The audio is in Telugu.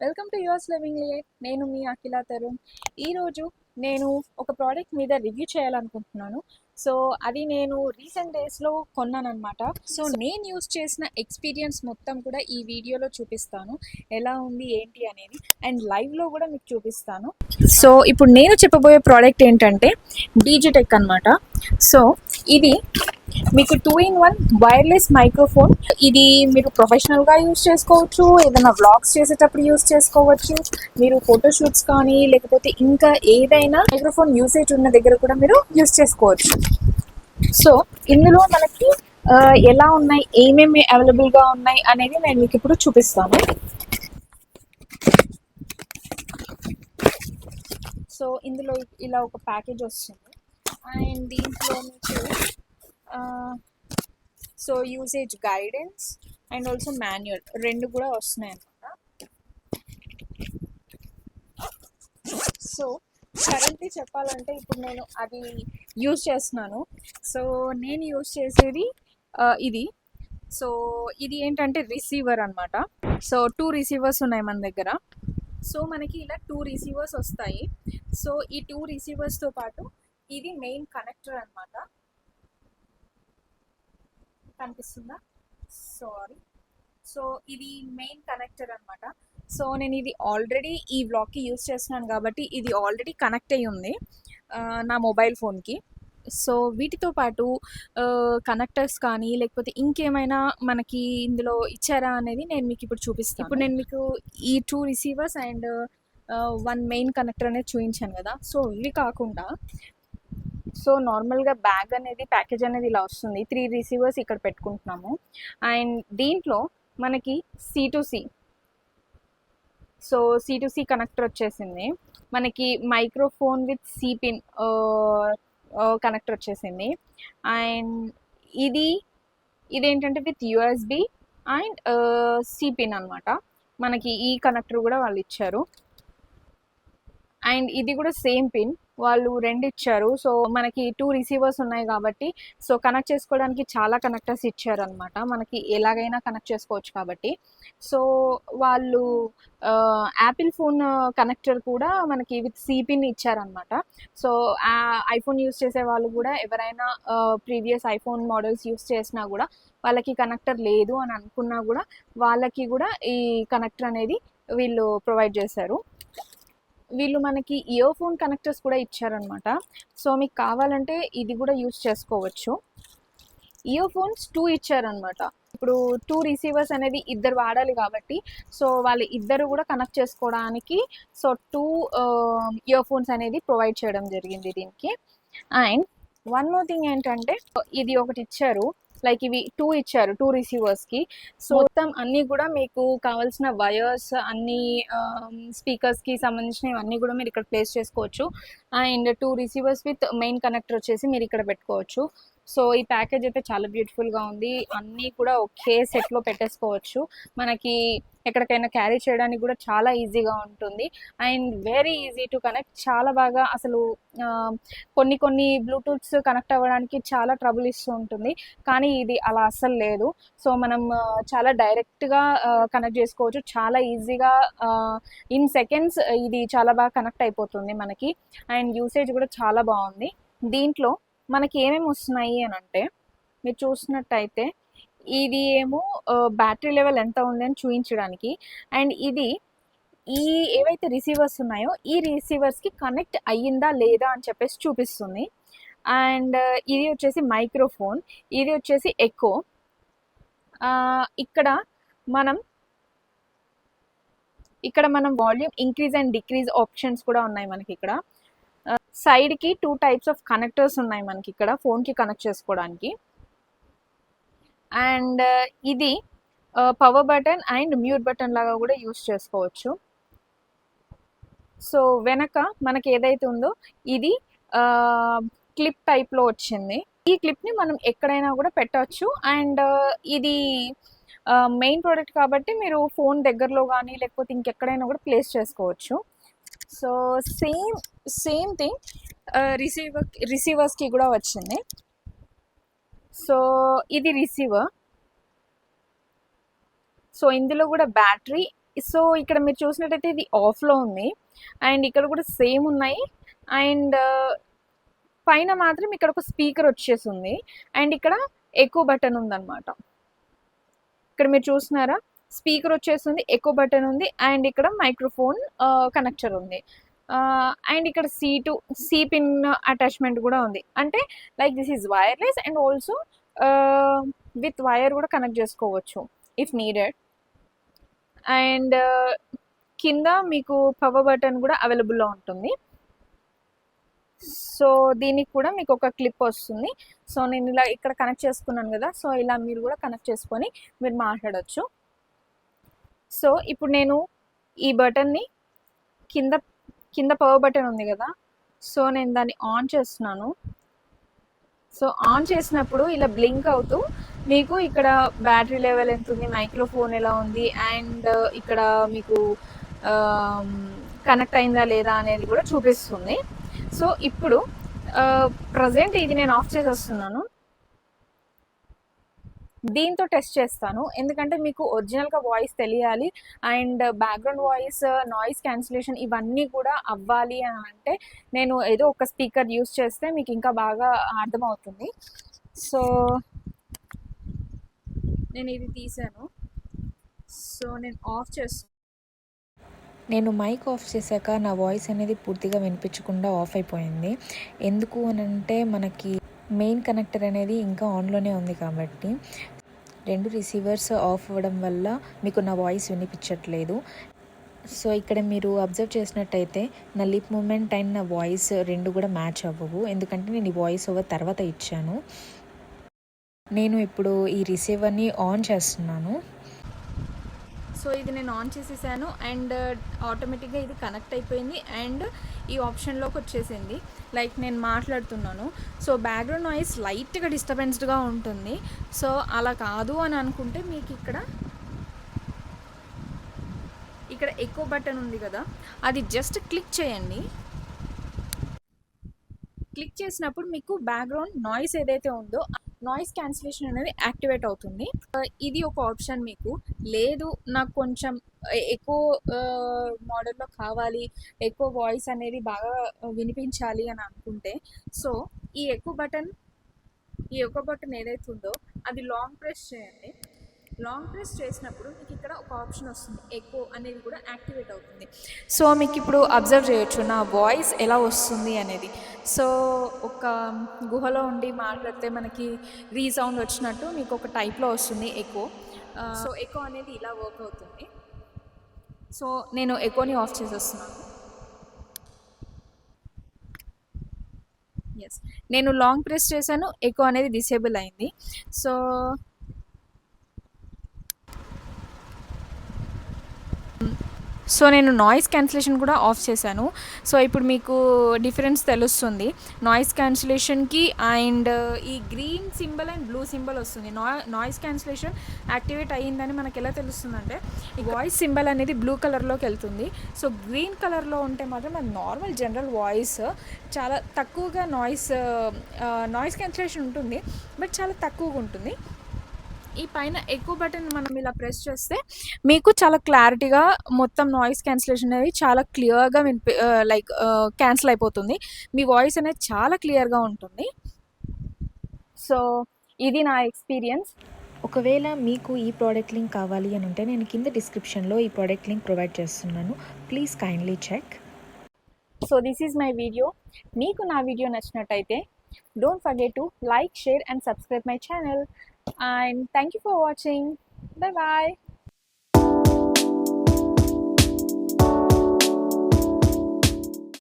వెల్కమ్ టు యువర్స్ లివింగ్ లియట్. నేను మీ అఖిల తరుణ్. ఈరోజు నేను ఒక ప్రోడక్ట్ మీద రివ్యూ చేయాలనుకుంటున్నాను. సో అది నేను రీసెంట్ డేస్లో కొన్నాను అనమాట. సో నేను యూస్ చేసిన ఎక్స్పీరియన్స్ మొత్తం కూడా ఈ వీడియోలో చూపిస్తాను, ఎలా ఉంది ఏంటి అనేది, అండ్ లైవ్లో కూడా మీకు చూపిస్తాను. సో ఇప్పుడు నేను చెప్పబోయే ప్రోడక్ట్ ఏంటంటే డీజిటెక్ అనమాట. సో ఇది మీకు 2-in-1 వైర్లెస్ మైక్రోఫోన్. ఇది మీరు ప్రొఫెషనల్గా యూస్ చేసుకోవచ్చు, ఏదైనా వ్లాగ్స్ చేసేటప్పుడు యూస్ చేసుకోవచ్చు, మీరు ఫోటోషూట్స్ కానీ లేకపోతే ఇంకా ఏదైనా మైక్రోఫోన్ యూసేజ్ ఉన్న దగ్గర కూడా మీరు యూస్ చేసుకోవచ్చు. సో ఇందులో మనకి ఎలా ఉన్నాయి, ఏమేమి అవైలబుల్గా ఉన్నాయి అనేది నేను మీకు ఇప్పుడు చూపిస్తాను. సో ఇందులో ఇలా ఒక ప్యాకేజ్ వస్తుంది, అండ్ దీంట్లో మీకు so usage guidance and also manual రెండు కూడా వస్తున్నాయి అన్నమాట. సో కరెంట్లీ చెప్పాలంటే ఇప్పుడు నేను అది యూజ్ చేస్తున్నాను. సో నేను యూజ్ చేసేది ఇది. సో ఇది ఏంటంటే రిసీవర్ అనమాట. సో 2 రిసీవర్స్ ఉన్నాయి మన దగ్గర. సో మనకి ఇలా 2 రిసీవర్స్ వస్తాయి. సో ఈ 2 రిసీవర్స్తో పాటు ఇది మెయిన్ కనెక్టర్ అనమాట. కనిపిస్తుందా? సారీ. సో ఇది మెయిన్ కనెక్టర్ అనమాట. సో నేను ఇది ఆల్రెడీ ఈ వ్లాగ్కి యూస్ చేస్తున్నాను కాబట్టి ఇది ఆల్రెడీ కనెక్ట్ అయ్యి ఉంది నా మొబైల్ ఫోన్కి. సో వీటితో పాటు కనెక్టర్స్ కానీ లేకపోతే ఇంకేమైనా మనకి ఇందులో ఇచ్చారా అనేది నేను మీకు ఇప్పుడు చూపిస్తాను. ఇప్పుడు నేను మీకు ఈ 2 రిసీవర్స్ అండ్ 1 మెయిన్ కనెక్టర్ అనేది చూపించాను కదా. సో ఇవి కాకుండా సో నార్మల్గా బ్యాగ్ అనేది ప్యాకేజ్ అనేది ఇలా వస్తుంది. 3 రిసీవర్స్ ఇక్కడ పెట్టుకుంటున్నాము, అండ్ దీంట్లో మనకి C2C సో C2C కనెక్టర్ వచ్చేసింది. మనకి microphone with C pin connector వచ్చేసింది. అండ్ ఇదేంటంటే with USB and C pin అనమాట. మనకి ఈ కనెక్టర్ కూడా వాళ్ళు ఇచ్చారు, అండ్ ఇది కూడా సేమ్ పిన్ వాళ్ళు 2 ఇచ్చారు. సో మనకి 2 రిసీవర్స్ ఉన్నాయి కాబట్టి సో కనెక్ట్ చేసుకోవడానికి చాలా కనెక్టర్స్ ఇచ్చారనమాట. మనకి ఎలాగైనా కనెక్ట్ చేసుకోవచ్చు కాబట్టి. సో వాళ్ళు యాపిల్ ఫోన్ కనెక్టర్ కూడా మనకి విత్ C పిన్ ఇచ్చారనమాట. సో ఐఫోన్ యూస్ చేసే వాళ్ళు కూడా ఎవరైనా ప్రీవియస్ ఐఫోన్ మోడల్స్ యూస్ చేసినా కూడా వాళ్ళకి కనెక్టర్ లేదు అని అనుకున్నా కూడా వాళ్ళకి కూడా ఈ కనెక్టర్ అనేది వీళ్ళు ప్రొవైడ్ చేశారు. వీళ్ళు మనకి ఇయర్ ఫోన్ కనెక్టర్స్ కూడా ఇచ్చారనమాట. సో మీకు కావాలంటే ఇది కూడా యూజ్ చేసుకోవచ్చు. ఇయర్ ఫోన్స్ 2 ఇచ్చారనమాట. ఇప్పుడు 2 రిసీవర్స్ అనేది ఇద్దరు వాడాలి కాబట్టి సో వాళ్ళు ఇద్దరు కూడా కనెక్ట్ చేసుకోవడానికి సో 2 ఇయర్ ఫోన్స్ అనేది ప్రొవైడ్ చేయడం జరిగింది దీనికి. అండ్ వన్ మోర్ థింగ్ ఏంటంటే ఇది ఒకటి ఇచ్చారు, లైక్ ఇవి 2 ఇచ్చారు 2 రిసీవర్స్కి. సో మొత్తం అన్నీ కూడా మీకు కావాల్సిన వైర్స్ అన్నీ స్పీకర్స్కి సంబంధించినవి అన్నీ కూడా మీరు ఇక్కడ ప్లేస్ చేసుకోవచ్చు. And 2 receivers with main connector వచ్చేసి మీరు ఇక్కడ పెట్టుకోవచ్చు. సో ఈ ప్యాకేజ్ అయితే చాలా బ్యూటిఫుల్గా ఉంది. అన్నీ కూడా ఒకే సెట్లో పెట్టేసుకోవచ్చు. మనకి ఎక్కడికైనా క్యారీ చేయడానికి కూడా చాలా ఈజీగా ఉంటుంది and very easy to connect. చాలా బాగా అసలు కొన్ని బ్లూటూత్స్ కనెక్ట్ అవ్వడానికి చాలా ట్రబుల్ ఇస్తూ ఉంటుంది, కానీ ఇది అలా అస్సలు లేదు. సో మనం చాలా డైరెక్ట్గా కనెక్ట్ చేసుకోవచ్చు. చాలా ఈజీగా ఇన్ సెకండ్స్ ఇది చాలా బాగా కనెక్ట్ అయిపోతుంది మనకి. అండ్ యూసేజ్ కూడా చాలా బాగుంది. దీంట్లో మనకి ఏమేమి వస్తున్నాయి అని అంటే మీరు చూసినట్టయితే ఇది ఏమో బ్యాటరీ లెవెల్ ఎంత ఉంది అని చూపించడానికి, అండ్ ఇది ఈ ఏవైతే రిసీవర్స్ ఉన్నాయో ఈ రిసీవర్స్కి కనెక్ట్ అయ్యిందా లేదా అని చెప్పేసి చూపిస్తుంది. అండ్ ఇది వచ్చేసి మైక్రోఫోన్, ఇది వచ్చేసి ఎకో. ఇక్కడ మనం volume increase and decrease options కూడా ఉన్నాయి మనకి. ఇక్కడ సైడ్కి 2 టైప్స్ ఆఫ్ కనెక్టర్స్ ఉన్నాయి మనకి ఇక్కడ ఫోన్కి కనెక్ట్ చేసుకోవడానికి. అండ్ ఇది power button and mute button లాగా కూడా యూస్ చేసుకోవచ్చు. సో వెనక మనకి ఏదైతే ఉందో ఇది క్లిప్ టైప్లో వచ్చింది. ఈ క్లిప్ని మనం ఎక్కడైనా కూడా పెట్టవచ్చు. అండ్ ఇది మెయిన్ ప్రోడక్ట్ కాబట్టి మీరు ఫోన్ దగ్గరలో కానీ లేకపోతే ఇంకెక్కడైనా కూడా ప్లేస్ చేసుకోవచ్చు. సో సేమ్ థింగ్ రిసీవర్స్కి కూడా వచ్చింది. సో ఇది రిసీవర్. సో ఇందులో కూడా బ్యాటరీ సో ఇక్కడ మీరు చూసినట్టయితే ఇది ఆఫ్లో ఉంది అండ్ ఇక్కడ కూడా సేమ్ ఉన్నాయి అండ్ పైన మాత్రం ఇక్కడ ఒక స్పీకర్ వచ్చేసింది అండ్ ఇక్కడ ఎకో బటన్ ఉందన్నమాట. ఇక్కడ మీరు చూస్తున్నారా స్పీకర్ వచ్చేసింది, ఎకో బటన్ ఉంది అండ్ ఇక్కడ మైక్రోఫోన్ కనెక్టర్ ఉంది అండ్ ఇక్కడ సి పిన్ అటాచ్మెంట్ కూడా ఉంది. అంటే like this is wireless and also with wire కూడా కనెక్ట్ చేసుకోవచ్చు ఇఫ్ నీడెడ్. అండ్ కింద మీకు పవర్ బటన్ కూడా అవైలబుల్లో ఉంటుంది. సో దీనికి కూడా మీకు ఒక క్లిప్ వస్తుంది. సో నేను ఇలా ఇక్కడ కనెక్ట్ చేసుకున్నాను కదా, సో ఇలా మీరు కూడా కనెక్ట్ చేసుకొని మీరు మాట్లాడవచ్చు. సో ఇప్పుడు నేను ఈ బటన్ని కింద కింద పవర్ బటన్ ఉంది కదా, సో నేను దాన్ని ఆన్ చేస్తున్నాను. సో ఆన్ చేసినప్పుడు ఇలా బ్లింక్ అవుతూ మీకు ఇక్కడ బ్యాటరీ లెవెల్ ఎంత ఉంది, మైక్రోఫోన్ ఎలా ఉంది అండ్ ఇక్కడ మీకు కనెక్ట్ అయిందా లేదా అనేది కూడా చూపిస్తుంది. సో ఇప్పుడు ప్రజెంట్ ఇది నేను ఆఫ్ చేసేస్తున్నాను. దీంతో టెస్ట్ చేస్తాను ఎందుకంటే మీకు ఒరిజినల్గా వాయిస్ తెలియాలి and background voice, noise cancellation ఇవన్నీ కూడా అవ్వాలి అని అంటే నేను ఏదో ఒక స్పీకర్ యూస్ చేస్తే మీకు ఇంకా బాగా అర్థమవుతుంది. సో నేను ఇది తీసాను. సో నేను ఆఫ్ చేస్తాను. నేను మైక్ ఆఫ్ చేశాక నా వాయిస్ అనేది పూర్తిగా వినిపించకుండా ఆఫ్ అయిపోయింది. ఎందుకు అని అంటే మనకి మెయిన్ కనెక్టర్ అనేది ఇంకా ఆన్లోనే ఉంది కాబట్టి 2 రిసీవర్స్ ఆఫ్ అవ్వడం వల్ల మీకు నా వాయిస్ వినిపించట్లేదు. సో ఇక్కడ మీరు అబ్జర్వ్ చేసినట్టయితే నా లిప్ మూమెంట్ అండ్ నా వాయిస్ 2 కూడా మ్యాచ్ అవ్వవు, ఎందుకంటే నేను ఈ వాయిస్ ఓవర్ తర్వాత ఇచ్చాను. నేను ఇప్పుడు ఈ రిసీవర్ని ఆన్ చేస్తున్నాను. సో ఇది నేను ఆన్ చేసేసాను అండ్ ఆటోమేటిక్గా ఇది కనెక్ట్ అయిపోయింది అండ్ ఈ ఆప్షన్లోకి వచ్చేసింది. లైక్ నేను మాట్లాడుతున్నాను, సో బ్యాక్గ్రౌండ్ నాయిస్ లైట్గా డిస్టర్బెన్స్డ్గా ఉంటుంది. సో అలా కాదు అని అనుకుంటే మీకు ఇక్కడ ఎకో బటన్ ఉంది కదా, అది జస్ట్ క్లిక్ చేయండి. క్లిక్ చేసినప్పుడు మీకు బ్యాక్గ్రౌండ్ నాయిస్ ఏదైతే ఉందో నాయిస్ క్యాన్సిలేషన్ అనేది యాక్టివేట్ అవుతుంది. ఇది ఒక ఆప్షన్. మీకు లేదు నాకు కొంచెం ఎక్కువ మోడల్లో కావాలి, ఎక్కువ వాయిస్ అనేది బాగా వినిపించాలి అని అనుకుంటే సో ఈ ఎక్కువ బటన్ ఏదైతే ఉందో అది లాంగ్ ప్రెస్ చేయండి. లాంగ్ ప్రెస్ చేసినప్పుడు మీకు ఇక్కడ ఒక ఆప్షన్ వస్తుంది, ఎకో అనేది కూడా యాక్టివేట్ అవుతుంది. సో మీకు ఇప్పుడు అబ్జర్వ్ చేయొచ్చు నా వాయిస్ ఎలా వస్తుంది అనేది. సో ఒక గుహలో ఉండి మాట్లాడితే మనకి రీసౌండ్ వచ్చినట్టు మీకు ఒక టైప్లో వస్తుంది ఎకో. సో ఎకో అనేది ఇలా వర్క్ అవుతుంది. సో నేను ఎకోని ఆఫ్ చేసేస్తున్నాను. ఎస్, నేను లాంగ్ ప్రెస్ చేశాను, ఎకో అనేది డిసేబుల్ అయింది. సో నేను నాయిస్ క్యాన్సిలేషన్ కూడా ఆఫ్ చేశాను. సో ఇప్పుడు మీకు డిఫరెన్స్ తెలుస్తుంది నాయిస్ క్యాన్సిలేషన్కి అండ్ ఈ green symbol and blue symbol వస్తుంది. నాయిస్ క్యాన్సిలేషన్ యాక్టివేట్ అయ్యిందని మనకి ఎలా తెలుస్తుందంటే ఈ వాయిస్ సింబల్ అనేది బ్లూ కలర్లోకి వెళ్తుంది. సో గ్రీన్ కలర్లో ఉంటే మాత్రం అది నార్మల్ జనరల్ వాయిస్, చాలా తక్కువగా నాయిస్ క్యాన్సిలేషన్ ఉంటుంది బట్ చాలా తక్కువగా ఉంటుంది. ఈ పైన ఎక్కువ బటన్ మనం ఇలా ప్రెస్ చేస్తే మీకు చాలా క్లారిటీగా మొత్తం నాయిస్ క్యాన్సిలేషన్ అనేది చాలా క్లియర్గా లైక్ క్యాన్సిల్ అయిపోతుంది. మీ వాయిస్ అనేది చాలా క్లియర్గా ఉంటుంది. సో ఇది నా ఎక్స్పీరియన్స్. ఒకవేళ మీకు ఈ ప్రోడక్ట్ లింక్ కావాలి అని ఉంటే నేను కింద డిస్క్రిప్షన్లో ఈ ప్రోడక్ట్ లింక్ ప్రొవైడ్ చేస్తున్నాను, please kindly check. So this is my video. మీకు నా వీడియో నచ్చినట్టయితే don't forget to like, share and subscribe my channel. And thank you for watching. Bye bye.